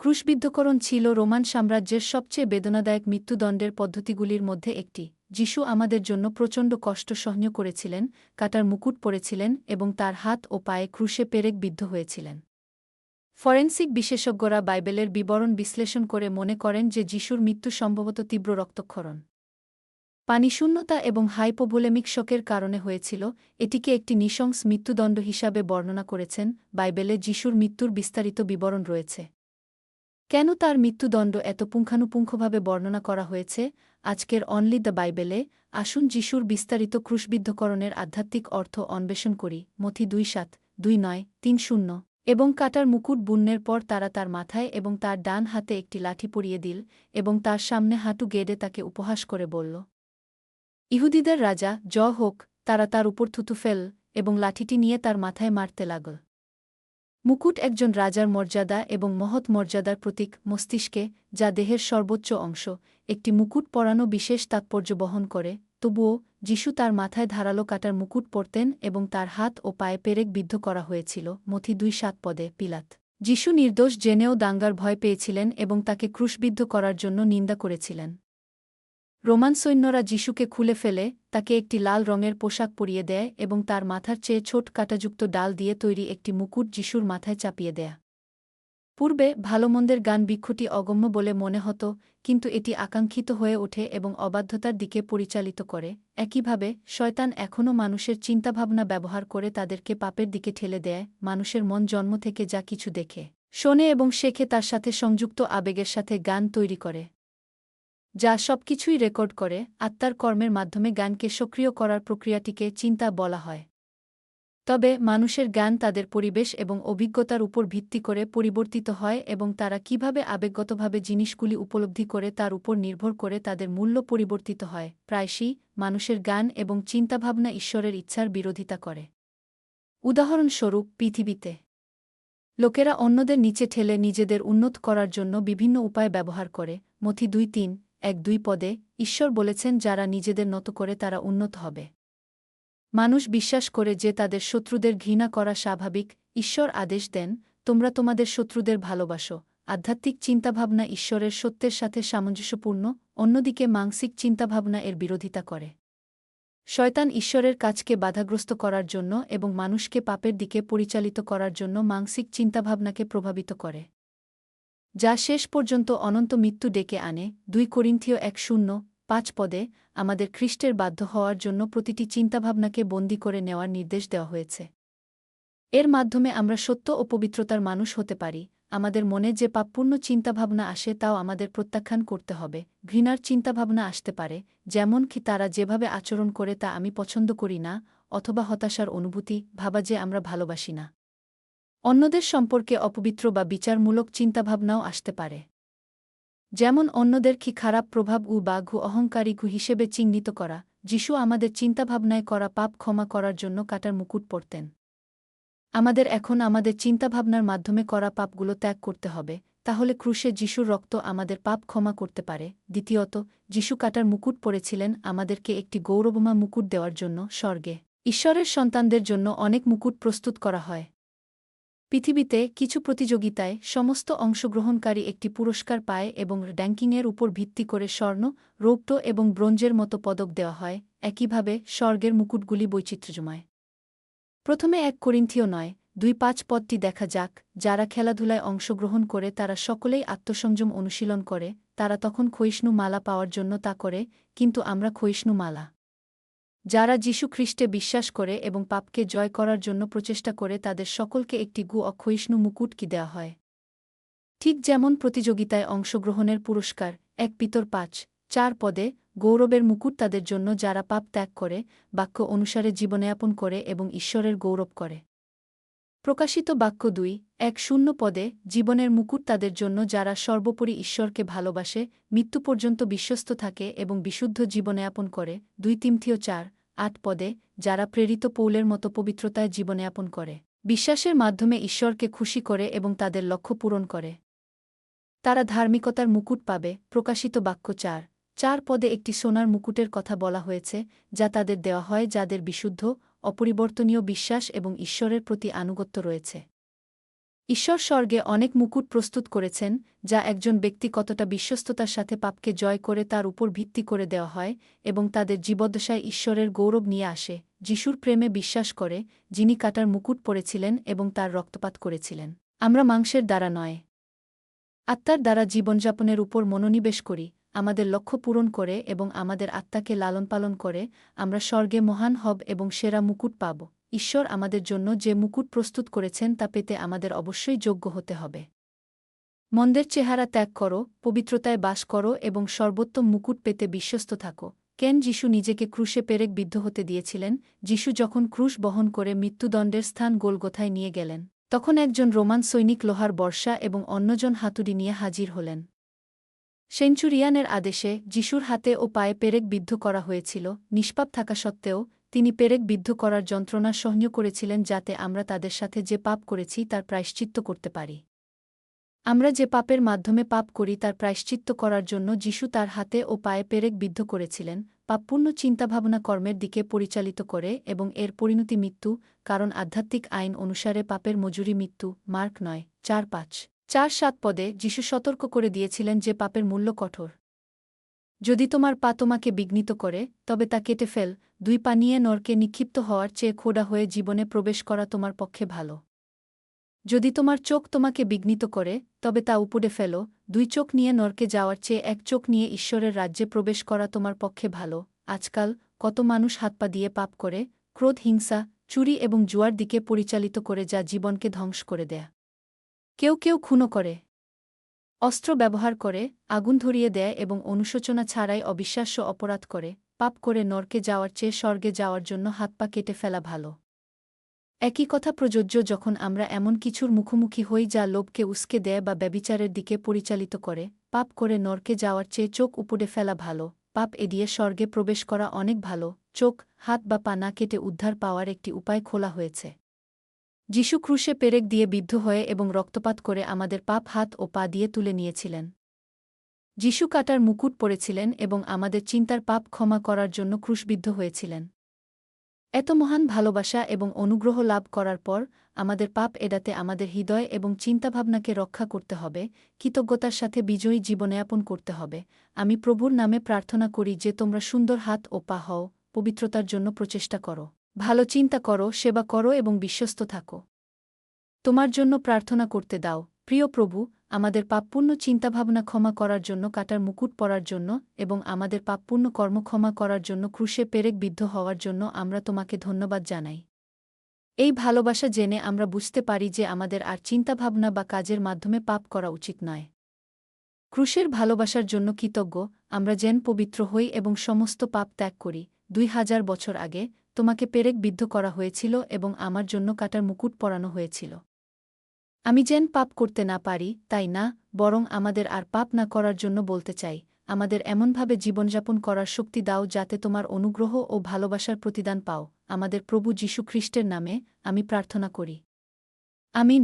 ক্রুশবিদ্ধকরণ ছিল রোমান সাম্রাজ্যের সবচেয়ে বেদনাদায়ক মৃত্যুদণ্ডের পদ্ধতিগুলির মধ্যে একটি। যিশু আমাদের জন্য প্রচণ্ড কষ্ট সহ্য করেছিলেন, কাটার মুকুট পরেছিলেন এবং তার হাত ও পায়ে ক্রুশে পেরেক বিদ্ধ হয়েছিলেন। ফরেনসিক বিশেষজ্ঞরা বাইবেলের বিবরণ বিশ্লেষণ করে মনে করেন যে যিশুর মৃত্যু সম্ভবত তীব্র রক্তক্ষরণ, পানিশূন্যতা এবং হাইপোভোলেমিক শকের কারণে হয়েছিল। এটিকে একটি নৃশংস মৃত্যুদণ্ড হিসাবে বর্ণনা করেছেন। বাইবেলে যিশুর মৃত্যুর বিস্তারিত বিবরণ রয়েছে। কেন তার মৃত্যুদণ্ড এত পুঙ্খানুপুঙ্খভাবে বর্ণনা করা হয়েছে? আজকের অনলি দ্য বাইবেলে আসুন যিশুর বিস্তারিত ক্রুশবিদ্ধকরণের আধ্যাত্মিক অর্থ অন্বেষণ করি। মথি 2:7, 2:9, 3:0 এবং কাটার মুকুট বুননের পর তারা তার মাথায় এবং তার ডান হাতে একটি লাঠি পরিয়ে দিল এবং তার সামনে হাঁটু গেড়ে তাকে উপহাস করে বলল, ইহুদিদের রাজা হোক। তারা তার উপর থুতু ফেল এবং লাঠিটি নিয়ে তার মাথায় মারতে লাগল। মুকুট একজন রাজার মর্যাদা এবং মহৎ মর্যাদার প্রতীক। মস্তিষ্কে, যা দেহের সর্বোচ্চ অংশ, একটি মুকুট পরানো বিশেষ তাৎপর্য বহন করে। তবুও যিশু তার মাথায় ধারালো কাটার মুকুট পরতেন এবং তার হাত ও পায়ে পেরেক বিদ্ধ করা হয়েছিল। মথি 2:7 পদে পিলাত যিশু নির্দোষ জেনেও দাঙ্গার ভয় পেয়েছিলেন এবং তাকে ক্রুশবিদ্ধ করার জন্য নিন্দা করেছিলেন। রোমান সৈন্যরা যিশুকে খুলে ফেলে তাকে একটি লাল রঙের পোশাক পরিয়ে দেয় এবং তার মাথার চেয়ে ছোট কাঁটাযুক্ত ডাল দিয়ে তৈরি একটি মুকুট যিশুর মাথায় চাপিয়ে দেয়া। পূর্বে ভালোমন্দের গান বৃক্ষটি অগম্য বলে মনে হতো, কিন্তু এটি আকাঙ্ক্ষিত হয়ে ওঠে এবং অবাধ্যতার দিকে পরিচালিত করে। একইভাবে শয়তান এখনও মানুষের চিন্তাভাবনা ব্যবহার করে তাদেরকে পাপের দিকে ঠেলে দেয়। মানুষের মন জন্ম থেকে যা কিছু দেখে, শোনে এবং শেখে তার সাথে সংযুক্ত আবেগের সাথে গান তৈরি করে, যা সবকিছুই রেকর্ড করে। আত্মার কর্মের মাধ্যমে গানকে সক্রিয় করার প্রক্রিয়াটিকে চিন্তা বলা হয়। তবে মানুষের জ্ঞান তাদের পরিবেশ এবং অভিজ্ঞতার উপর ভিত্তি করে পরিবর্তিত হয় এবং তারা কিভাবে আবেগগতভাবে জিনিসগুলি উপলব্ধি করে তার উপর নির্ভর করে তাদের মূল্য পরিবর্তিত হয়। প্রায়শই মানুষের জ্ঞান এবং চিন্তাভাবনা ঈশ্বরের ইচ্ছার বিরোধিতা করে। উদাহরণস্বরূপ, পৃথিবীতে লোকেরা অন্যদের নিচে ঠেলে নিজেদের উন্নত করার জন্য বিভিন্ন উপায় ব্যবহার করে। মথি 2:3, 1-2 পদে ঈশ্বর বলেছেন যারা নিজেদের নত করে তারা উন্নত হবে। মানুষ বিশ্বাস করে যে তাদের শত্রুদের ঘৃণা করা স্বাভাবিক। ঈশ্বর আদেশ দেন, তোমরা তোমাদের শত্রুদের ভালোবাসো। আধ্যাত্মিক চিন্তাভাবনা ঈশ্বরের সত্যের সাথে সামঞ্জস্যপূর্ণ, অন্যদিকে মানসিক চিন্তাভাবনা এর বিরোধিতা করে। শয়তান ঈশ্বরের কাজকে বাধাগ্রস্ত করার জন্য এবং মানুষকে পাপের দিকে পরিচালিত করার জন্য মানসিক চিন্তাভাবনাকে প্রভাবিত করে, যা শেষ পর্যন্ত অনন্ত মৃত্যু ডেকে আনে। 2 করিন্থীয় 1:0-5 পদে আমাদের খ্রিস্টের বাধ্য হওয়ার জন্য প্রতিটি চিন্তাভাবনাকে বন্দী করে নেওয়ার নির্দেশ দেওয়া হয়েছে। এর মাধ্যমে আমরা সত্য ও পবিত্রতার মানুষ হতে পারি। আমাদের মনে যে পাপপূর্ণ চিন্তাভাবনা আসে তাও আমাদের প্রত্যাখ্যান করতে হবে। ঘৃণার চিন্তাভাবনা আসতে পারে, যেমন কি তারা যেভাবে আচরণ করে তা আমি পছন্দ করি না, অথবা হতাশার অনুভূতি, ভাবা যে আমরা ভালোবাসি না। অন্যদের সম্পর্কে অপবিত্র বা বিচারমূলক চিন্তাভাবনাও আসতে পারে, যেমন অন্যদের কি খারাপ প্রভাব বা অহংকারী হিসেবে চিহ্নিত করা। যিশু আমাদের চিন্তাভাবনায় করা পাপ ক্ষমা করার জন্য কাটার মুকুট পরতেন। আমাদের এখন আমাদের চিন্তাভাবনার মাধ্যমে করা পাপগুলো ত্যাগ করতে হবে, তাহলে ক্রুশে যিশুর রক্ত আমাদের পাপ ক্ষমা করতে পারে। দ্বিতীয়ত, যিশু কাটার মুকুট পরেছিলেন আমাদেরকে একটি গৌরবময় মুকুট দেওয়ার জন্য। স্বর্গে ঈশ্বরের সন্তানদের জন্য অনেক মুকুট প্রস্তুত করা হয়। পৃথিবীতে কিছু প্রতিযোগিতায় সমস্ত অংশগ্রহণকারী একটি পুরস্কার পায় এবং র্যাঙ্কিংয়ের উপর ভিত্তি করে স্বর্ণ, রৌপ্য এবং ব্রোঞ্জের মতো পদক দেওয়া হয়। একইভাবে স্বর্গের মুকুটগুলি বৈচিত্র্যময়। প্রথমে 1 করিন্থীয় 9:2-5 পদটি দেখা যাক। যারা খেলাধুলায় অংশগ্রহণ করে তারা সকলেই আত্মসংযম অনুশীলন করে। তারা তখন ক্ষয়িষ্ণু মালা পাওয়ার জন্য তা করে, কিন্তু আমরা ক্ষয়িষ্ণু মালা। যারা যীশু খ্রিস্টে বিশ্বাস করে এবং পাপকে জয় করার জন্য প্রচেষ্টা করে তাদের সকলকে একটি অক্ষয়িষ্ণু মুকুট কি দেওয়া হয়। ঠিক যেমন প্রতিযোগিতায় অংশগ্রহণের পুরস্কার 1 পিতর 5:4 পদে গৌরবের মুকুট তাদের জন্য যারা পাপ ত্যাগ করে, বাক্য অনুসারে জীবনযাপন করে এবং ঈশ্বরের গৌরব করে। প্রকাশিত বাক্য 2:1-0 পদে জীবনের মুকুট তাদের জন্য যারা সর্বোপরি ঈশ্বরকে ভালোবাসে, মৃত্যু পর্যন্ত বিশ্বস্ত থাকে এবং বিশুদ্ধ জীবনযাপন করে। 2 তিমথিয় 4:8 পদে যারা প্রেরিত পৌলের মতো পবিত্রতায় জীবনযাপন করে, বিশ্বাসের মাধ্যমে ঈশ্বরকে খুশি করে এবং তাদের লক্ষ্য পূরণ করে, তারা ধার্মিকতার মুকুট পাবে। প্রকাশিত বাক্য 4:4 পদে একটি সোনার মুকুটের কথা বলা হয়েছে, যা তাদের দেওয়া হয় যাদের বিশুদ্ধ, অপরিবর্তনীয় বিশ্বাস এবং ঈশ্বরের প্রতি আনুগত্য রয়েছে। ঈশ্বর স্বর্গে অনেক মুকুট প্রস্তুত করেছেন, যা একজন ব্যক্তি কতটা বিশ্বস্ততার সাথে পাপকে জয় করে তার উপর ভিত্তি করে দেওয়া হয় এবং তাদের জীবদ্দশায় ঈশ্বরের গৌরব নিয়ে আসে। যিশুর প্রেমে বিশ্বাস করে, যিনি কাটার মুকুট পরেছিলেন এবং তার রক্তপাত করেছিলেন। আমরা মাংসের দ্বারা নয়, আত্মার দ্বারা জীবনযাপনের উপর মনোনিবেশ করি, আমাদের লক্ষ্য পূরণ করে এবং আমাদের আত্মাকে লালনপালন করে আমরা স্বর্গে মহান হব এবং সেরা মুকুট পাব। ঈশ্বর আমাদের জন্য যে মুকুট প্রস্তুত করেছেন তা পেতে আমাদের অবশ্যই যোগ্য হতে হবে। মন্দের চেহারা ত্যাগ করো, পবিত্রতায় বাস করো এবং সর্বোত্তম মুকুট পেতে বিশ্বস্ত থাকো। কেন যিশু নিজেকে ক্রুশে পেরেক বিদ্ধ হতে দিয়েছিলেন? যিশু যখন ক্রুশ বহন করে মৃত্যুদণ্ডের স্থান গোলগোথায় নিয়ে গেলেন, তখন একজন রোমান সৈনিক লোহার বর্ষা এবং অন্যজন হাতুড়ি নিয়ে হাজির হলেন। সেঞ্চুরিয়ানের আদেশে যিশুর হাতে ও পায়ে পেরেক বিদ্ধ করা হয়েছিল। নিষ্পাপ থাকা সত্ত্বেও তিনি পেরেক বিদ্ধ করার যন্ত্রণা সহ্য করেছিলেন, যাতে আমরা তাদের সাথে যে পাপ করেছি তার প্রায়শ্চিত্ত করতে পারি। আমরা যে পাপের মাধ্যমে পাপ করি তার প্রায়শ্চিত্ত করার জন্য যিশু তার হাতে ও পায়ে পেরেক বিদ্ধ করেছিলেন, পাপপূর্ণ চিন্তাভাবনা কর্মের দিকে পরিচালিত করে এবং এর পরিণতি মৃত্যু, কারণ আধ্যাত্মিক আইন অনুসারে পাপের মজুরি মৃত্যু। মার্ক 9:4-5-4-7 পদে যিশু সতর্ক করে দিয়েছিলেন যে পাপের মূল্য কঠোর। যদি তোমার পা তোমাকে বিঘ্নিত করে, তবে তা কেটে ফেল। 2 পা নিয়ে নরকে নিক্ষিপ্ত হওয়ার চেয়ে খোঁড়া হয়ে জীবনে প্রবেশ করা তোমার পক্ষে ভালো। যদি তোমার চোখ তোমাকে বিঘ্নিত করে, তবে তা উপড়ে ফেলো। 2 চোখ নিয়ে নরকে যাওয়ার চেয়ে 1 চোখ নিয়ে ঈশ্বরের রাজ্যে প্রবেশ করা তোমার পক্ষে ভালো। আজকাল কত মানুষ হাতপা দিয়ে পাপ করে, ক্রোধ, হিংসা, চুরি এবং জুয়ার দিকে পরিচালিত করে, যা জীবনকে ধ্বংস করে দেয়। কেউ কেউ খুনও করে, অস্ত্র ব্যবহার করে, আগুন ধরিয়ে দেয় এবং অনুশোচনা ছাড়াই অবিশ্বাস্য অপরাধ করে। পাপ করে নরকে যাওয়ার চেয়ে স্বর্গে যাওয়ার জন্য হাত পা কেটে ফেলা ভালো। একই কথা প্রযোজ্য যখন আমরা এমন কিছুর মুখোমুখি হই যা লোভকে উস্কে দেয় বা ব্যভিচারের দিকে পরিচালিত করে। পাপ করে নরকে যাওয়ার চেয়ে চোখ উপড়ে ফেলা ভালো। পাপ এড়িয়ে স্বর্গে প্রবেশ করা অনেক ভালো। চোখ, হাত বা পা না কেটে উদ্ধার পাওয়ার একটি উপায় খোলা হয়েছে। যিশু ক্রুশে পেরেক দিয়ে বিদ্ধ হয়ে এবং রক্তপাত করে আমাদের পাপ হাত ও পা দিয়ে তুলে নিয়েছিলেন। যিশু কাটার মুকুট পরেছিলেন এবং আমাদের চিন্তার পাপ ক্ষমা করার জন্য ক্রুশবিদ্ধ হয়েছিলেন। এত মহান ভালোবাসা এবং অনুগ্রহ লাভ করার পর আমাদের পাপ এড়াতে আমাদের হৃদয় এবং চিন্তাভাবনাকে রক্ষা করতে হবে, কৃতজ্ঞতার সাথে বিজয়ী জীবনযাপন করতে হবে। আমি প্রভুর নামে প্রার্থনা করি যে তোমরা সুন্দর হাত ও পা হও, পবিত্রতার জন্য প্রচেষ্টা করো, ভালো চিন্তা করো, সেবা করো এবং বিশ্বস্ত থাকো। তোমার জন্য প্রার্থনা করতে দাও। প্রিয় প্রভু, আমাদের পাপপূর্ণ চিন্তাভাবনা ক্ষমা করার জন্য, কাটার মুকুট পরার জন্য এবং আমাদের পাপপূর্ণ কর্ম ক্ষমা করার জন্য ক্রুশে পেরেক বিদ্ধ হওয়ার জন্য আমরা তোমাকে ধন্যবাদ জানাই। এই ভালোবাসা জেনে আমরা বুঝতে পারি যে আমাদের আর চিন্তাভাবনা বা কাজের মাধ্যমে পাপ করা উচিত নয়। ক্রুশের ভালোবাসার জন্য কৃতজ্ঞ আমরা যেন পবিত্র হই এবং সমস্ত পাপ ত্যাগ করি। 2000 বছর আগে তোমাকে পেরেক বিদ্ধ করা হয়েছিল এবং আমার জন্য কাটার মুকুট পরানো হয়েছিল। আমি যেন পাপ করতে না পারি, তাই না, বরং আমাদের আর পাপ না করার জন্য বলতে চাই। আমাদের এমনভাবে জীবনযাপন করার শক্তি দাও যাতে তোমার অনুগ্রহ ও ভালোবাসার প্রতিদান পাও। আমাদের প্রভু যীশু খ্রিস্টের নামে আমি প্রার্থনা করি। আমিন।